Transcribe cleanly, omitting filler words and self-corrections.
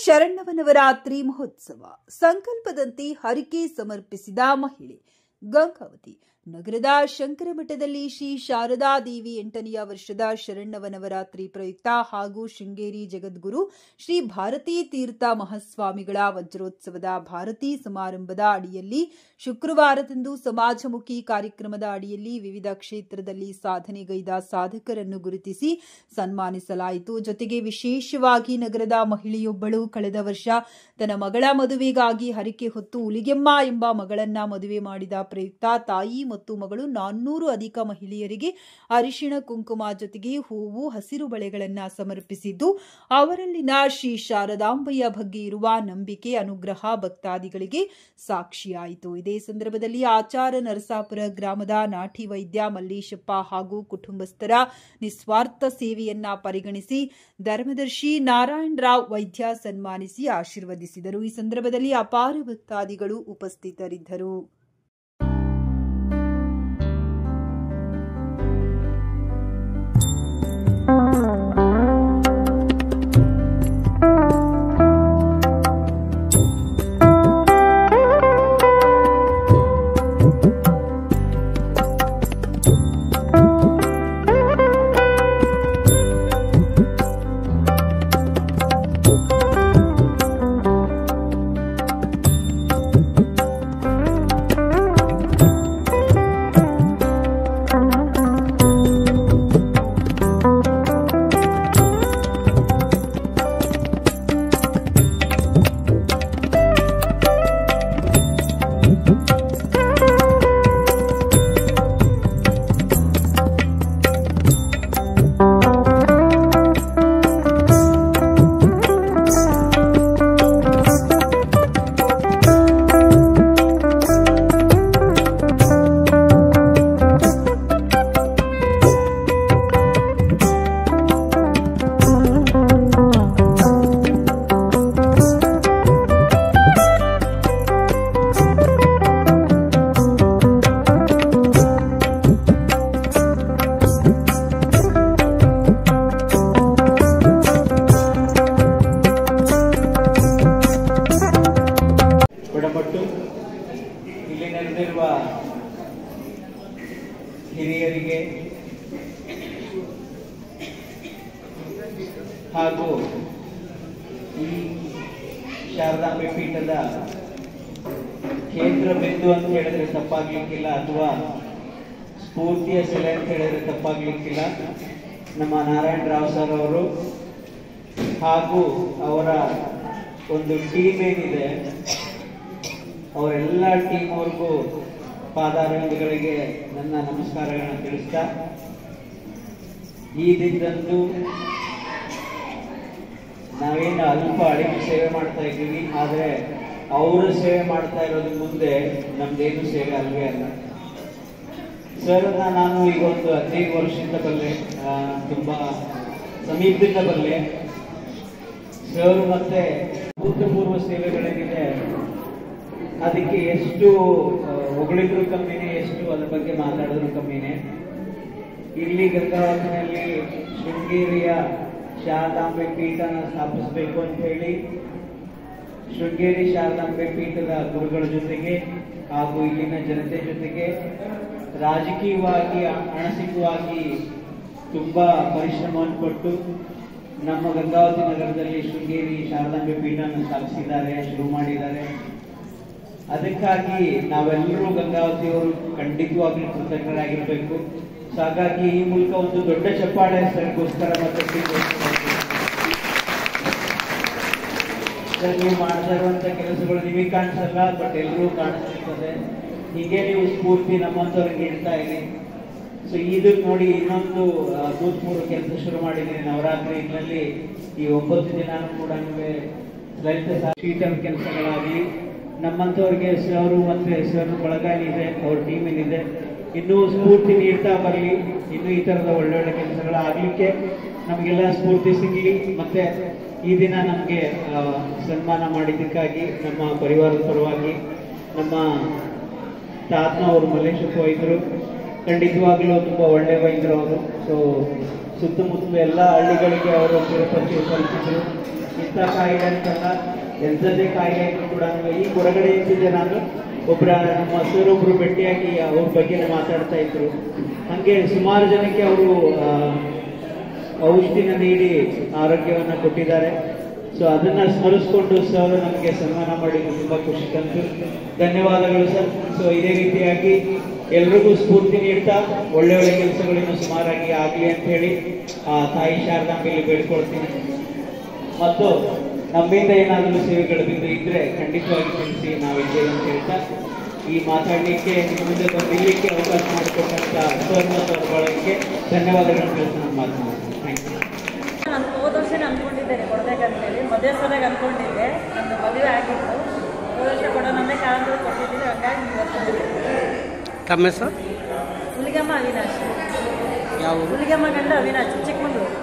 ಶರನ್ನವನವರಾತ್ರಿ ಮಹೋತ್ಸವ ಸಂಕಲ್ಪದಂತೆ ಹರಕೆ ಸಮರ್ಪಿಸಿದ ಮಹಿಳೆ ಗಂಗಾವತಿ ನಗರದ ಶಂಕರಮಠದಲ್ಲಿ ಶ್ರೀ ಶಾರದಾ ದೇವಿ 8ನೇ ವರ್ಷದ ಶರನ್ನವನವರಾತ್ರಿ ಪ್ರಯುಕ್ತ ಹಾಗೂ ಶೃಂಗೇರಿ ಜಗದ್ಗುರು ಶ್ರೀ ಭಾರತೀ ತೀರ್ಥ ಮಹಾಸ್ವಾಮಿಗಳ ವಜ್ರೋತ್ಸವದ ಭಾರತೀ ಸಮಾರಂಭದ ಅಡಿಯಲ್ಲಿ ಶುಕ್ರವಾರದಂದು ಸಮಾಜಮುಖಿ ಕಾರ್ಯಕ್ರಮದ ಅಡಿಯಲ್ಲಿ ವಿವಿಧ ಕ್ಷೇತ್ರದಲ್ಲಿ ಸಾಧನೆಗೈದ ಸಾಧಕರನ್ನು ಗುರುತಿಸಿ ಸನ್ಮಾನಿಸಲಾಯಿತು. ಜೊತೆಗೆ ವಿಶೇಷವಾಗಿ ನಗರದ ಮಹಿಳೆಯೊಬ್ಬಳು ಕಳೆದ ವರ್ಷ ತನ್ನ ಮಗಳ ಮದುವೆಗಾಗಿ ಹರಕೆ ಹೊತ್ತು ಉಲಿಗೆಮ್ಮ ಎಂಬ ಮಗಳನ್ನ ಮದುವೆ ಮಾಡಿದ ಪ್ರಯುಕ್ತ ತಾಯಿ ಮತ್ತು ಮಗಳು 400 ಅಧಿಕ ಮಹಿಳೆಯರಿಗೆ ಅರಿಶಿಣ ಕುಂಕುಮ ಜೊತೆಗೆ ಹೂವು ಹಸಿರು ಬಳೆಗಳನ್ನ ಸಮರ್ಪಿಸಿದ್ದು ಅವರಲ್ಲಿನ ಶ್ರೀ ಶಾರದಾಂಬೆಯ ಬಗ್ಗೆ ಇರುವ ನಂಬಿಕೆ ಅನುಗ್ರಹ ಭಕ್ತಾದಿಗಳಿಗೆ ಸಾಕ್ಷಿಯಾಯಿತು. ಇದೇ ಸಂದರ್ಭದಲ್ಲಿ ಆಚಾರ ನರಸಾಪುರ ಗ್ರಾಮದ ನಾಟಿ ವೈದ್ಯ ಮಲ್ಲೇಶಪ್ಪ ಹಾಗೂ ಕುಟುಂಬಸ್ಥರ ನಿಸ್ವಾರ್ಥ ಸೇವೆಯನ್ನ ಪರಿಗಣಿಸಿ ಧರ್ಮದರ್ಶಿ ನಾರಾಯಣ ರಾವ್ ವೈದ್ಯ ಸನ್ಮಾನಿಸಿ ಆಶೀರ್ವದಿಸಿದರು. ಈ ಸಂದರ್ಭದಲ್ಲಿ ಅಪಾರ ಭಕ್ತಾದಿಗಳು ಉಪಸ್ಥಿತರಿದ್ದರು. ಇಲ್ಲಿ ನೆರೆದಿರುವ ಹಿರಿಯರಿಗೆ ಹಾಗೂ ಈ ಶಾರದಾಂಬೆ ಪೀಠದ ಕೇಂದ್ರ ಬಿಂದು ಅಂತ ಹೇಳಿದ್ರೆ ತಪ್ಪಾಗ್ಲಿಕ್ಕಿಲ್ಲ, ಅಥವಾ ಸ್ಫೂರ್ತಿಯ ಸೆಲೆ ಅಂತ ಹೇಳಿದ್ರೆ ತಪ್ಪಾಗ್ಲಿಕ್ಕಿಲ್ಲ. ನಮ್ಮ ನಾರಾಯಣ ರಾವ್ ಸರ್ ಅವರು ಹಾಗೂ ಅವರ ಒಂದು ಟೀಮ್ ಏನಿದೆ, ಅವರೆಲ್ಲ ಟೀಮ್ ಅವ್ರಿಗೂ ಪಾದಾರವಿಂದಗಳಿಗೆ ನನ್ನ ನಮಸ್ಕಾರಗಳನ್ನು ತಿಳಿಸ್ತಾ, ಈ ದಿನದಂದು ನಾವೇನು ಅಲ್ಪ ಅಡಿಗೆ ಸೇವೆ ಮಾಡ್ತಾ ಇದ್ದೀವಿ, ಆದರೆ ಅವರು ಸೇವೆ ಮಾಡ್ತಾ ಇರೋದು ಮುಂದೆ ನಮ್ದೇನು ಸೇವೆ ಅಲ್ವೇ ಅಲ್ಲ. ಸರ್ನ ನಾನು ಈಗ ಒಂದು 15 ವರ್ಷದಿಂದ ಬಲ್ಲೆ, ತುಂಬಾ ಸಮೀಪದಿಂದ ಬಲ್ಲೆ. ಸರ್ ಮತ್ತೆ ಭೂತಪೂರ್ವ ಸೇವೆಗಳೇನಿದೆ ಅದಕ್ಕೆ ಎಷ್ಟು ಹೊಗಳಿದ್ರು ಕಮ್ಮಿನೇ, ಎಷ್ಟು ಅದ್ರ ಬಗ್ಗೆ ಮಾತಾಡಿದ್ರು ಕಮ್ಮಿನೇ. ಇಲ್ಲಿ ಗಂಗಾವತಿನಲ್ಲಿ ಶೃಂಗೇರಿಯ ಶಾರದಾಂಬೆ ಪೀಠನ ಸ್ಥಾಪಿಸಬೇಕು ಅಂತ ಹೇಳಿ ಶೃಂಗೇರಿ ಶಾರದಾಂಬೆ ಪೀಠದ ಗುರುಗಳ ಜೊತೆಗೆ ಹಾಗೂ ಇಲ್ಲಿನ ಜನತೆ ಜೊತೆಗೆ ರಾಜಕೀಯವಾಗಿ ಮಾನಸಿಕವಾಗಿ ತುಂಬಾ ಪರಿಶ್ರಮವನ್ನು ಕೊಟ್ಟು ನಮ್ಮ ಗಂಗಾವತಿ ನಗರದಲ್ಲಿ ಶೃಂಗೇರಿ ಶಾರದಾಂಬೆ ಪೀಠನ ಸ್ಥಾಪಿಸಿದ್ದಾರೆ, ಶುರು ಮಾಡಿದ್ದಾರೆ. ಅದಕ್ಕಾಗಿ ನಾವೆಲ್ಲರೂ ಗಂಗಾವತಿಯವರು ಖಂಡಿತವಾಗ್ಲೂ ಕೃತಜ್ಞರಾಗಿರ್ಬೇಕು. ಸೊ ಹಾಗಾಗಿ ಈ ಮೂಲಕ ಒಂದು ದೊಡ್ಡ ಚಪ್ಪಾಳೆ ಸರ್ಗೋಸ್ಕರ ಮತ್ತೆ ನೀವು ಮಾಡ್ತಾ ಇರುವಂತ ಕೆಲಸಗಳು ನಿಮಗೆ ಕಾಣಿಸಲ್ಲ, ಬಟ್ ಎಲ್ಲರೂ ಕಾಣಿಸ್ತಿರ್ತದೆ. ಹೀಗೆ ನೀವು ಸ್ಫೂರ್ತಿ ನಮ್ಮಂತವ್ರಿಗೆ ನೀಡ್ತಾ ಇರಿ. ಸೊ ಇದು ನೋಡಿ, ಇನ್ನೊಂದು ಭೂತಪೂರ್ವ ಕೆಲಸ ಶುರು ಮಾಡಿದ್ದೀನಿ ನವರಾತ್ರಿನಲ್ಲಿ. ಈ 9 ದಿನ ಕೂಡ ಲಲಿತ ಶೀತಲ ಕೆಲಸಗಳಾಗಲಿ, ನಮ್ಮಂತವ್ರಿಗೆ ಸರ್ ಮತ್ತೆ ಸರ್ ಬಳಗ ಏನಿದೆ, ಅವ್ರ ಟೀಮ್ ಏನಿದೆ, ಇನ್ನೂ ಸ್ಫೂರ್ತಿ ನೀಡ್ತಾ ಬರಲಿ. ಇನ್ನೂ ಈ ತರದ ಒಳ್ಳೊಳ್ಳೆ ಕೆಲಸಗಳಾಗಲಿಕ್ಕೆ ನಮಗೆಲ್ಲ ಸ್ಫೂರ್ತಿ ಸಿಗಲಿ. ಮತ್ತೆ ಈ ದಿನ ನಮಗೆ ಸನ್ಮಾನ ಮಾಡಿದ್ದಕ್ಕಾಗಿ ನಮ್ಮ ಪರಿವಾರದ ಪರವಾಗಿ ನಮ್ಮ ತಾತ ಅವರು ಮಲ್ಲೇಶಪ್ಪ ವೈದ್ಯರು, ಖಂಡಿತವಾಗ್ಲೂ ತುಂಬಾ ಒಳ್ಳೆ ವೈದ್ಯರು ಅವರು. ಸೊ ಸುತ್ತಮುತ್ತಲ ಎಲ್ಲ ಹಳ್ಳಿಗಳಿಗೆ ಅವರು ಪರಿಚಯ ಕಲ್ಪಿಸಿದ್ರು. ಇಂಥ ಕಾಯಿಲೆ ಅಂತಲ್ಲ, ಎಂಥದ್ದೇ ಕಾಯಿಲೆ ಕೂಡ ಈ ಹೊರಗಡೆ ಇರ್ತಿದ್ದೆ ನಾನು. ನಮ್ಮ ಸರೊಬ್ರು ಭೇಟಿಯಾಗಿ ಅವ್ರ ಬಗ್ಗೆ ಮಾತಾಡ್ತಾ ಇದ್ರು. ಹಂಗೆ ಸುಮಾರು ಜನಕ್ಕೆ ಅವರು ಔಷಧಿನ ನೀಡಿ ಆರೋಗ್ಯವನ್ನ ಕೊಟ್ಟಿದ್ದಾರೆ. ಸೊ ಅದನ್ನ ಸ್ಮರಿಸ್ಕೊಂಡು ಸರ್ ನಮಗೆ ಸನ್ಮಾನ ಮಾಡಿ ತುಂಬಾ ಖುಷಿ ತಂತು. ಧನ್ಯವಾದಗಳು ಸರ್. ಸೊ ಇದೇ ರೀತಿಯಾಗಿ ಎಲ್ರಿಗೂ ಸ್ಫೂರ್ತಿ ನೀಡ್ತಾ ಒಳ್ಳೆ ಒಳ್ಳೆ ಕೆಲಸಗಳನ್ನು ಸುಮಾರಾಗಿ ಆಗಲಿ ಅಂತ ಹೇಳಿ ತಾಯಿ ಶಾರದಾಂಬೆಯಲ್ಲಿ ಬೇಡ್ಕೊಳ್ತೀನಿ. ಮತ್ತು ನಮ್ಮಿಂದ ಏನಾದರೂ ಸೇವೆಗಳು ಇದ್ರೆ ಖಂಡಿತವಾಗಿ ತಿಳಿಸಿ, ನಾವಿದ್ದೇವೆ ಅಂತ ಹೇಳ್ತಾ ಈ ಮಾತಾಡಲಿಕ್ಕೆ ನಿಮ್ಮ ಮುಂದೆ ಬಂದಿರಲಿಕ್ಕೆ ಅವಕಾಶ ಮಾಡಿಕೊಟ್ಟಂತ ಸರ್ ಮತ್ತು ಅವ್ರ ಬಳಗಕ್ಕೆ ಧನ್ಯವಾದಗಳನ್ನು ತಿಳಿಸಿ ನಾನು ಮಾತನಾಡ್ತೀನಿ. Thank you. ನಾನು ಹೋದ ವರ್ಷನೇ ಅಂದ್ಕೊಂಡಿದ್ದೇನೆ ಕೊಡಬೇಕಂತೇಳಿ, ಮದುವೆ ಸಲುವಾಗಿ ಅಂದ್ಕೊಂಡಿದ್ದೆ. ನನ್ನ ಮದುವೆ ಆಗಿತ್ತು, ಹೋದ ವರ್ಷ ಕೊಡೋಣಂದ್ರೆ ಕಾರಣಗಳು ಕೊಟ್ಟಿದ್ದೀನಿ. ಹಾಗಾಗಿ ತಮ್ಮ ಹೆಸರು? ಹುಲಿಗಮ್ಮ ಅವಿನಾಶ್. ಯಾವ? ಹುಲಿಗಮ್ಮ ಗಂಡ ಅವಿನಾಶ್, ಚಿಕ್ಕಮಗಳೂರು.